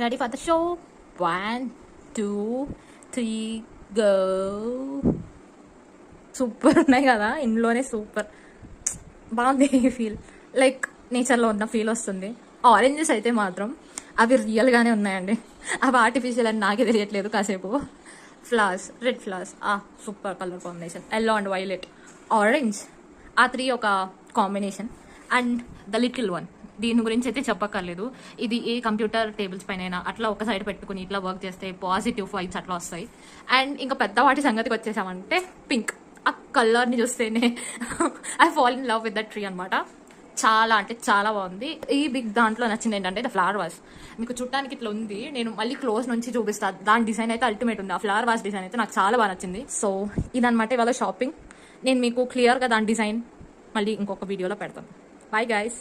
Ready for the show. 1 2 3 go. Super ఉన్నాయి కదా, ఇంట్లోనే సూపర్ బాగుంది. ఫీల్ లైక్ నేచర్లో ఉన్న ఫీల్ వస్తుంది. ఆరెంజెస్ అయితే మాత్రం అవి రియల్గానే ఉన్నాయండి, అవి ఆర్టిఫిషియల్ అని నాకే తెలియట్లేదు. కాసేపు flowers, red flowers, super colour combination. Yellow and violet, orange, ఆ 3 ఒక combination. And the little one, దీని గురించి అయితే చెప్పక్కర్లేదు. ఇది ఏ కంప్యూటర్ టేబుల్స్ పైన అట్లా ఒక సైడ్ పెట్టుకుని ఇట్లా వర్క్ చేస్తే పాజిటివ్ వైబ్స్ అట్లా వస్తాయి. అండ్ ఇంకా పెద్దవాటి సంగతికి వచ్చేసామంటే పింక్. ఆ కలర్ని చూస్తేనే I fall in love with that tree అనమాట. చాలా అంటే చాలా బాగుంది. ఈ బిగ్ దాంట్లో నచ్చింది ఏంటంటే ద ఫ్లవర్ వాస్. మీకు చుట్టానికి ఇట్లా ఉంది, నేను మళ్ళీ క్లోజ్ నుంచి చూపిస్తాను. దాని డిజైన్ అయితే అల్టిమేట్ ఉంది. ఆ ఫ్లవర్ వాస్ డిజైన్ అయితే నాకు చాలా బాగా నచ్చింది. సో ఇదనమాట ఇవాళ షాపింగ్. నేను మీకు క్లియర్గా దాని డిజైన్ మళ్ళీ ఇంకొక వీడియోలో పెడతాను. Bye guys.